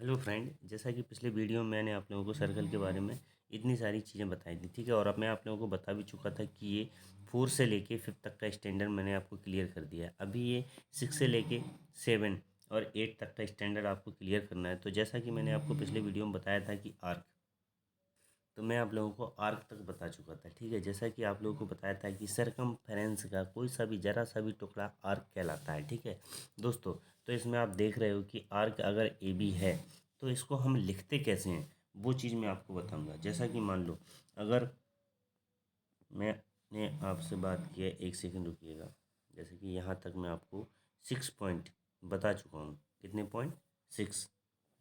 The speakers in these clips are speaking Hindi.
हेलो फ्रेंड, जैसा कि पिछले वीडियो में मैंने आप लोगों को सर्कल के बारे में इतनी सारी चीज़ें बताई थी, ठीक है। और अब मैं आप लोगों को बता भी चुका था कि ये 4 से लेके 5 तक का स्टैंडर्ड मैंने आपको क्लियर कर दिया है। अभी ये 6 से लेके 7 और 8 तक का स्टैंडर्ड आपको क्लियर करना है। तो जैसा कि मैंने आपको पिछले वीडियो में बताया था कि आर्क, तो मैं आप लोगों को आर्क तक बता चुका था, ठीक है। जैसा कि आप लोगों को बताया था कि सरकमफेरेंस का कोई सा भी जरा सा भी टुकड़ा आर्क कहलाता है, ठीक है दोस्तों। तो इसमें आप देख रहे हो कि आर्क अगर ए बी है तो इसको हम लिखते कैसे हैं, वो चीज़ मैं आपको बताऊंगा। जैसा कि मान लो, अगर मैंने आपसे बात किया, एक सेकंड रुकिएगा। जैसे कि यहाँ तक मैं आपको 6 पॉइंट बता चुका हूँ। कितने पॉइंट? 6।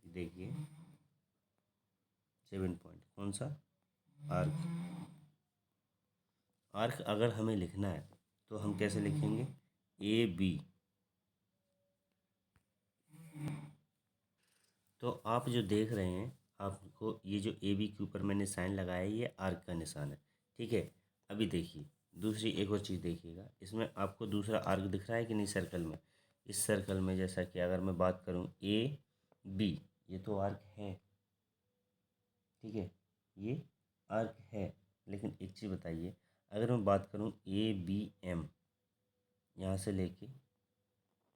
देखिए 7 पॉइंट कौन सा? आर्क। आर्क अगर हमें लिखना है तो हम कैसे लिखेंगे? A B. तो आप जो देख रहे हैं, आपको ये जो ए बी के ऊपर मैंने साइन लगाया है, ये आर्क का निशान है, ठीक है। अभी देखिए दूसरी एक और चीज़ देखिएगा, इसमें आपको दूसरा आर्क दिख रहा है कि नहीं सर्कल में? इस सर्कल में जैसा कि अगर मैं बात करूँ ए बी, ये तो आर्क है, ठीक है, ये आर्क है। लेकिन एक चीज़ बताइए, अगर मैं बात करूँ ए बी एम, यहाँ से लेके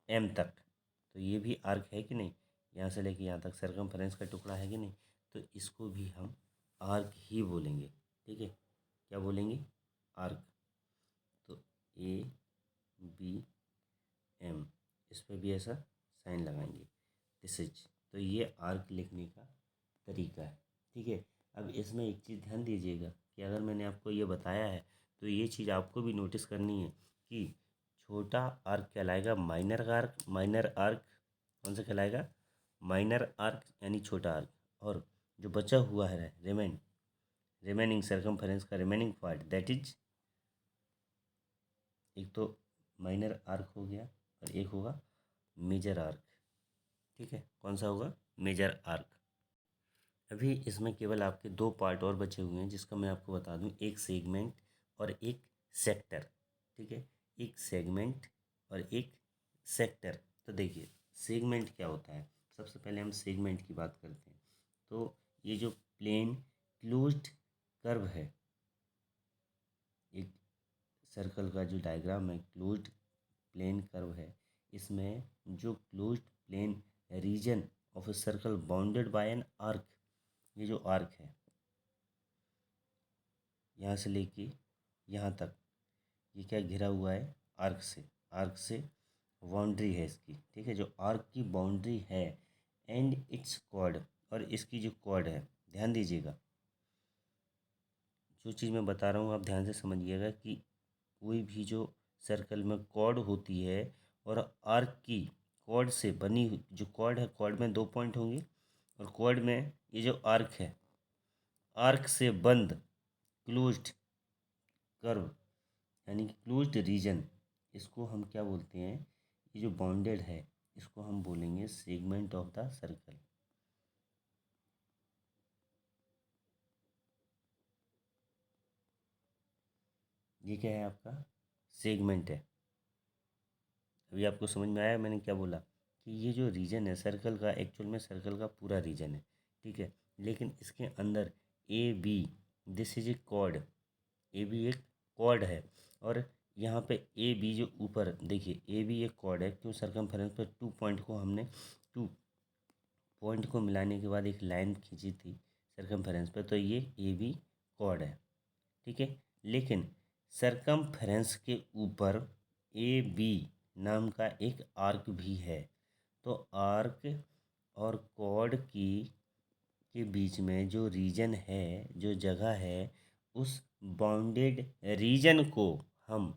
एम तक, तो ये भी आर्क है कि नहीं? यहाँ से लेके यहाँ तक सरकमफ्रेंस का टुकड़ा है कि नहीं? तो इसको भी हम आर्क ही बोलेंगे, ठीक है। क्या बोलेंगे? आर्क। तो ए बी एम, इस पर भी ऐसा साइन लगाएंगे, दिस इज। तो ये आर्क लिखने का तरीका है, ठीक है। अब इसमें एक चीज़ ध्यान दीजिएगा कि अगर मैंने आपको ये बताया है तो ये चीज़ आपको भी नोटिस करनी है कि छोटा आर्क कहलाएगा माइनर आर्क। माइनर आर्क कौन सा कहलाएगा? माइनर आर्क यानी छोटा आर्क। और जो बचा हुआ है रिमेनिंग सर्कमफेरेंस का रिमेनिंग पार्ट, दैट इज, एक तो माइनर आर्क हो गया और एक होगा मेजर आर्क, ठीक है। कौन सा होगा? Major arc. अभी इसमें केवल आपके दो पार्ट और बचे हुए हैं, जिसका मैं आपको बता दूं, एक सेगमेंट और एक सेक्टर, ठीक है। एक सेगमेंट और एक सेक्टर। तो देखिए सेगमेंट क्या होता है, सबसे पहले हम सेगमेंट की बात करते हैं। तो ये जो प्लेन क्लोज्ड कर्व है, एक सर्कल का जो डायग्राम है, क्लोज्ड प्लेन कर्व है, इसमें जो closed plain region of a circle bounded by an arc, ये जो आर्क है यहाँ से लेके यहाँ तक, ये क्या घिरा हुआ है? आर्क से। आर्क से बाउंड्री है इसकी, ठीक है, जो आर्क की बाउंड्री है। एंड इट्स कॉर्ड, और इसकी जो कॉर्ड है, ध्यान दीजिएगा, जो चीज़ मैं बता रहा हूँ आप ध्यान से समझिएगा कि कोई भी जो सर्कल में कॉर्ड होती है और आर्क की कॉर्ड से बनी हुई जो कॉर्ड है, कॉर्ड में 2 पॉइंट होंगे, और कॉर्ड में ये जो आर्क है, आर्क से बंद क्लोज्ड कर्व यानी कि क्लोज्ड रीजन, इसको हम क्या बोलते हैं? ये जो बाउंडेड है, इसको हम बोलेंगे सेगमेंट ऑफ द सर्कल। ये क्या है? आपका सेगमेंट है। अभी आपको समझ में आया मैंने क्या बोला? कि ये जो रीजन है सर्कल का, एक्चुअल में सर्कल का पूरा रीजन है, ठीक है। लेकिन इसके अंदर A B, this is a chord, A B एक कॉर्ड है। और यहाँ पे ए बी जो ऊपर देखिए, ए बी एक कॉर्ड है, क्यों? सर्कमफेरेंस पे 2 पॉइंट को हमने 2 पॉइंट को मिलाने के बाद एक लाइन खींची थी सरकमफेरेंस पे, तो ये ए बी कॉर्ड है, ठीक है। लेकिन सरकमफेरेंस के ऊपर ए बी नाम का एक आर्क भी है। तो आर्क और कॉर्ड की के बीच में जो रीजन है, जो जगह है, उस बाउंडेड रीजन को हम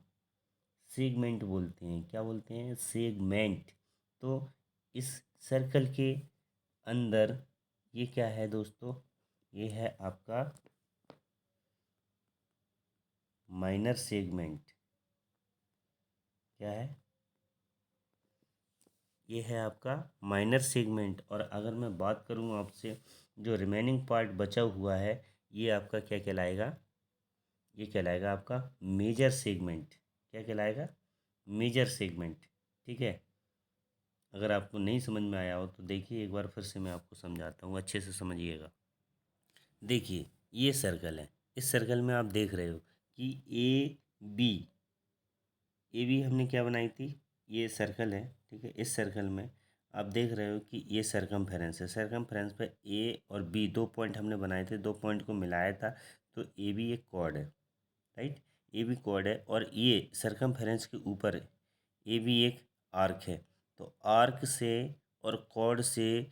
सेगमेंट बोलते हैं। क्या बोलते हैं? सेगमेंट। तो इस सर्कल के अंदर ये क्या है दोस्तों? ये है आपका माइनर सेगमेंट। क्या है? ये है आपका माइनर सेगमेंट। और अगर मैं बात करूँ आपसे, जो रिमेनिंग पार्ट बचा हुआ है, ये आपका क्या कहलाएगा? ये कहलाएगा आपका मेजर सेगमेंट। क्या कहलाएगा? मेजर सेगमेंट, ठीक है। अगर आपको नहीं समझ में आया हो तो देखिए एक बार फिर से मैं आपको समझाता हूँ, अच्छे से समझिएगा। देखिए ये सर्कल है, इस सर्कल में आप देख रहे हो कि ए बी हमने क्या बनाई थी, ये सर्कल है, ठीक है। इस सर्कल में आप देख रहे हो कि ये सरकमफेरेंस है, सरकमफेरेंस पे ए और बी दो पॉइंट हमने बनाए थे, दो पॉइंट को मिलाया था, तो ए बी एक कॉर्ड है, राइट। ए बी कॉर्ड है और ये सरकमफेरेंस के ऊपर ए बी एक आर्क है। तो आर्क से और कॉर्ड से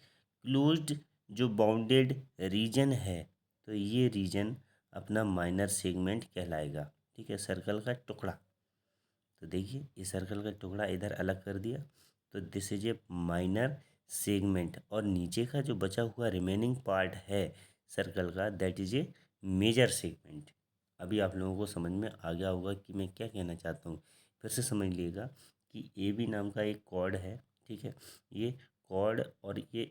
क्लोज्ड जो बाउंडेड रीजन है, तो ये रीजन अपना माइनर सेगमेंट कहलाएगा, ठीक है, सर्कल का टुकड़ा। तो देखिए ये सर्कल का टुकड़ा इधर अलग कर दिया, तो this is a minor segment, और नीचे का जो बचा हुआ रिमेनिंग पार्ट है सर्कल का, that is a major segment. अभी आप लोगों को समझ में आ गया होगा कि मैं क्या कहना चाहता हूँ। फिर से समझ लीजिएगा कि ए बी नाम का एक कॉर्ड है, ठीक है। ये कॉर्ड और ये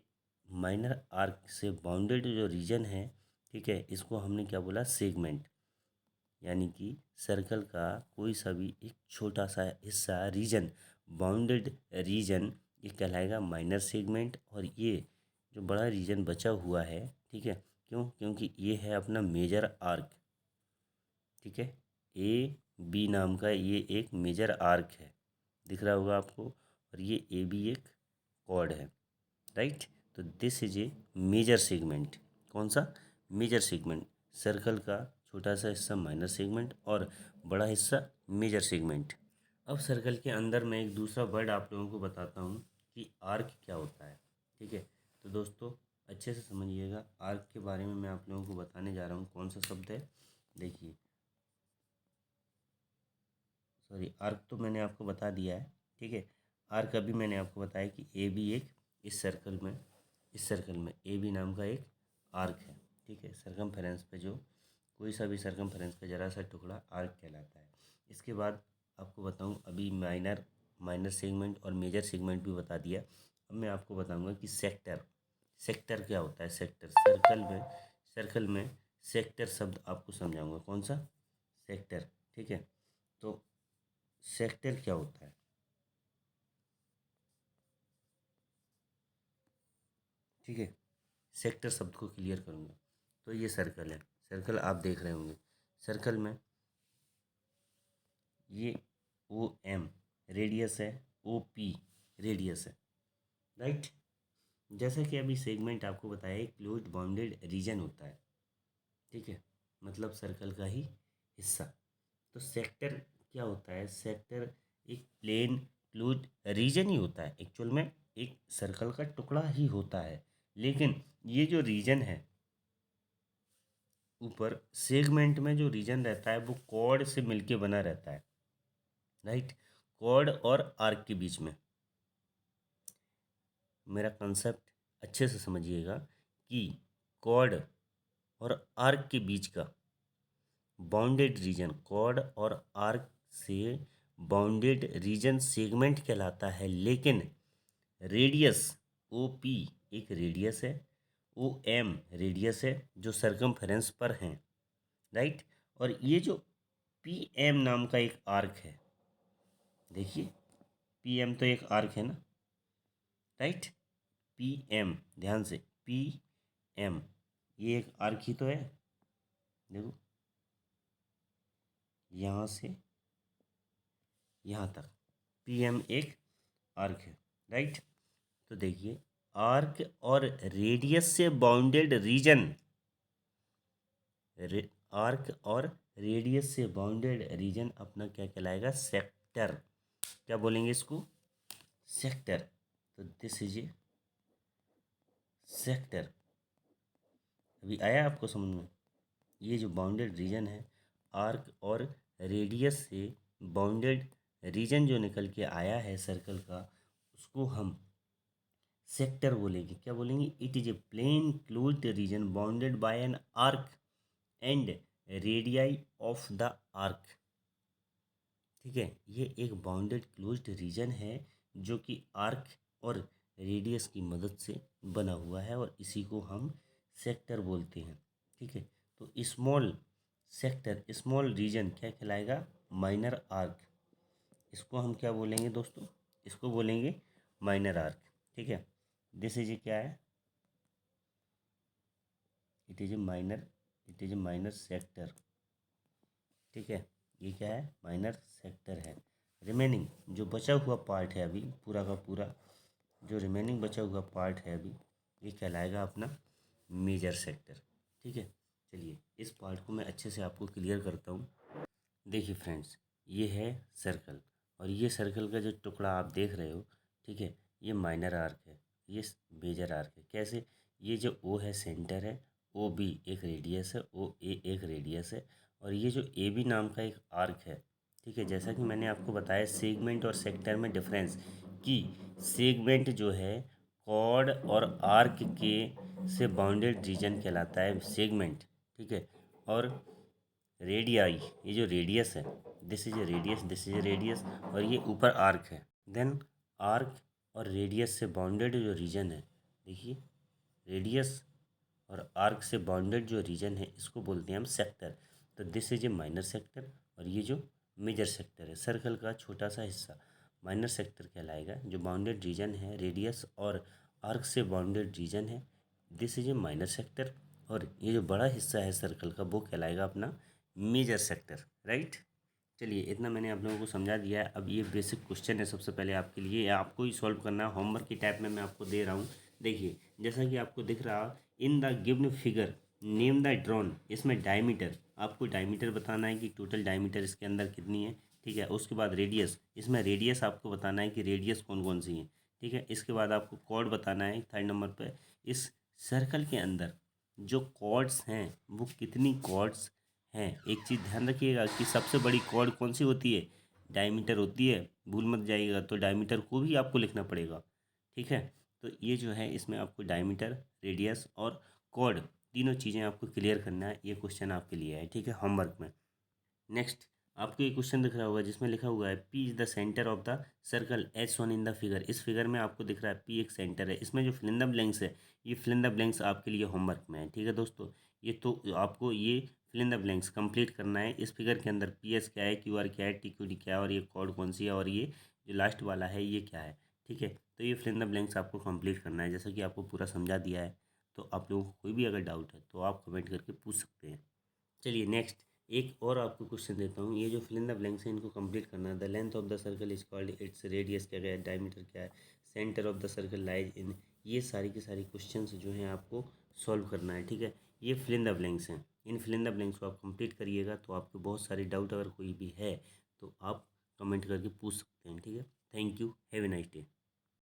माइनर आर्क से बाउंडेड जो रीजन है, ठीक है, इसको हमने क्या बोला, सेगमेंट। यानी कि सर्कल का कोई सा भी एक छोटा सा हिस्सा, रीजन, बाउंडेड रीजन, ये कहलाएगा माइनर सेगमेंट। और ये जो बड़ा रीजन बचा हुआ है, ठीक है, क्यों, क्योंकि ये है अपना मेजर आर्क, ठीक है। ए बी नाम का ये एक मेजर आर्क है, दिख रहा होगा आपको, और ये ए बी एक कॉर्ड है, राइट। तो this is a major segment. कौन सा, मेजर सेगमेंट। सर्कल का छोटा सा हिस्सा माइनर सेगमेंट और बड़ा हिस्सा मेजर सेगमेंट। अब सर्कल के अंदर मैं एक दूसरा वर्ड आप लोगों को बताता हूँ कि आर्क क्या होता है, ठीक है। तो दोस्तों अच्छे से समझिएगा, आर्क के बारे में मैं आप लोगों को बताने जा रहा हूँ। कौन सा शब्द है, देखिए, सॉरी, आर्क तो मैंने आपको बता दिया है, ठीक है। आर्क अभी मैंने आपको बताया कि ए बी एक, इस सर्कल में ए बी नाम का एक आर्क है, ठीक है। सरकमफेरेंस पे जो कोई सा भी सरकमफेरेंस का जरा सा टुकड़ा आर्क कहलाता है। इसके बाद आपको बताऊं, अभी माइनर माइनर सेगमेंट और मेजर सेगमेंट भी बता दिया। अब मैं आपको बताऊंगा कि सेक्टर, सेक्टर क्या होता है। सेक्टर, सर्कल में सेक्टर शब्द आपको समझाऊंगा। कौन सा, सेक्टर, ठीक है। तो सेक्टर क्या होता है, ठीक है, सेक्टर शब्द को क्लियर करूँगा। तो ये सर्कल है, सर्कल आप देख रहे होंगे, सर्कल में ये ओ एम रेडियस है, ओ पी रेडियस है, राइट। जैसा कि अभी सेगमेंट आपको बताया एक क्लोज्ड बाउंडेड रीजन होता है, ठीक है, मतलब सर्कल का ही हिस्सा। तो सेक्टर क्या होता है, सेक्टर एक प्लेन क्लोज्ड रीजन ही होता है, एक्चुअल में एक सर्कल का टुकड़ा ही होता है। लेकिन ये जो रीजन है ऊपर सेगमेंट में, जो रीजन रहता है वो कॉर्ड से मिलके बना रहता है, राइट। कॉर्ड और आर्क के बीच में, मेरा कंसेप्ट अच्छे से समझिएगा कि कॉर्ड और आर्क के बीच का बाउंडेड रीजन, कॉर्ड और आर्क से बाउंडेड रीजन सेगमेंट कहलाता है। लेकिन रेडियस ओ पी एक रेडियस है, ओ एम रेडियस है जो सरकमफेरेंस पर हैं, राइट। और ये जो पी एम नाम का एक आर्क है, देखिए पी एम तो एक आर्क है ना, राइट। पी एम, ध्यान से, पी एम ये एक आर्क ही तो है, देखो यहाँ से यहाँ तक पी एम एक आर्क है, राइट। तो देखिए आर्क और रेडियस से बाउंडेड रीजन, आर्क और रेडियस से बाउंडेड रीजन अपना क्या कहलाएगा, सेक्टर। क्या बोलेंगे इसको, सेक्टर। तो दिस इज ए सेक्टर। अभी आया आपको समझ में, ये जो बाउंडेड रीजन है, आर्क और रेडियस से बाउंडेड रीजन जो निकल के आया है सर्कल का, उसको हम सेक्टर बोलेंगे। क्या बोलेंगे, it is a plane closed region bounded by an arc and radii of the arc, ठीक है। ये एक बाउंडेड क्लोज्ड रीजन है जो कि आर्क और रेडियस की मदद से बना हुआ है, और इसी को हम सेक्टर बोलते हैं, ठीक है। तो स्मॉल सेक्टर, स्मॉल रीजन क्या कहलाएगा, माइनर आर्क। इसको हम क्या बोलेंगे दोस्तों, इसको बोलेंगे माइनर आर्क, ठीक है। दिस इज क्या है, it is a minor sector, ठीक है। ये क्या है, माइनर सेक्टर है। रिमेनिंग जो बचा हुआ पार्ट है अभी पूरा का पूरा, जो रिमेनिंग बचा हुआ पार्ट है अभी, ये कहलाएगा अपना मेजर सेक्टर, ठीक है। चलिए इस पार्ट को मैं अच्छे से आपको क्लियर करता हूँ। देखिए फ्रेंड्स, ये है सर्कल, और ये सर्कल का जो टुकड़ा आप देख रहे हो, ठीक है, ये माइनर आर्क है, ये मेजर आर्क है। कैसे, ये जो ओ है सेंटर है, ओ बी एक रेडियस है, ओ ए एक रेडियस है, और ये जो ए बी नाम का एक आर्क है, ठीक है। जैसा कि मैंने आपको बताया सेगमेंट और सेक्टर में डिफरेंस, कि सेगमेंट जो है कॉर्ड और आर्क के से बाउंडेड रीजन कहलाता है सेगमेंट, ठीक है। और रेडियाई, ये जो रेडियस है, this is A radius, this is A radius, और ये ऊपर आर्क है। देन आर्क और रेडियस से बाउंडेड जो रीजन है, देखिए रेडियस और आर्क से बाउंडेड जो रीजन है इसको बोलते हैं हम सेक्टर। तो this is a minor sector, और ये जो मेजर सेक्टर है सर्कल का छोटा सा हिस्सा माइनर सेक्टर कहलाएगा। जो बाउंडेड रीजन है रेडियस और आर्क से बाउंडेड रीजन है, this is a minor sector, और ये जो बड़ा हिस्सा है सर्कल का वो कहलाएगा अपना मेजर सेक्टर, राइट। चलिए इतना मैंने आप लोगों को समझा दिया है। अब ये बेसिक क्वेश्चन है सबसे पहले आपके लिए, आपको ही सॉल्व करना है, होमवर्क की टाइप में मैं आपको दे रहा हूँ। देखिए जैसा कि आपको दिख रहा, in the given figure name the drone, इसमें डायमीटर, आपको डायमीटर बताना है कि टोटल डायमीटर इसके अंदर कितनी है, ठीक है। उसके बाद रेडियस, इसमें रेडियस आपको बताना है कि रेडियस कौन कौन सी है, ठीक है। इसके बाद आपको कॉर्ड बताना है थर्ड नंबर पर, इस सर्कल के अंदर जो कॉर्ड्स हैं वो कितनी कॉर्ड्स हैं। एक चीज़ ध्यान रखिएगा कि सबसे बड़ी कॉर्ड कौन सी होती है, डायमीटर होती है, भूल मत जाइएगा। तो डायमीटर को भी आपको लिखना पड़ेगा, ठीक है। तो ये जो है इसमें आपको डायमीटर, रेडियस और कॉर्ड तीनों चीज़ें आपको क्लियर करना है। ये क्वेश्चन आपके लिए है, ठीक है, होमवर्क में। नेक्स्ट आपको ये क्वेश्चन दिख रहा होगा जिसमें लिखा हुआ है P is the centre of the circle as shown in the figure. इस फिगर में आपको दिख रहा है पी एक सेंटर है। इसमें जो फिल इन द ब्लैंक्स है, ये फिल इन द ब्लैंक्स आपके लिए होमवर्क में है, ठीक है दोस्तों। ये तो आपको ये fill in the blanks complete करना है। इस फिगर के अंदर पी एस क्या है, क्यू आर क्या है, टी क्यू डी क्या है, और ये कॉर्ड कौन सी है, और ये जो लास्ट वाला है ये क्या है, ठीक है। तो ये फिल इन द ब्लैंक्स आपको कंप्लीट करना है। जैसा कि आपको पूरा समझा दिया है, तो आप लोगों को कोई भी अगर डाउट है तो आप कमेंट करके पूछ सकते हैं। चलिए नेक्स्ट एक और आपको क्वेश्चन देता हूँ। ये जो फिल इन द ब्लैंक्स है इनको कंप्लीट करना है। The length of the circle is called, its radius क्या है, डायमीटर क्या है, centre of the circle lies in, ये सारी की सारी क्वेश्चंस जो हैं आपको सॉल्व करना है, ठीक है। ये फिल इन द ब्लैंक्स हैं। इन फिल इन द ब्लैंक्स को आप कंप्लीट करिएगा तो आपके बहुत सारे डाउट अगर कोई भी है तो आप कमेंट करके पूछ सकते हैं, ठीक है। Thank you, have a nice day.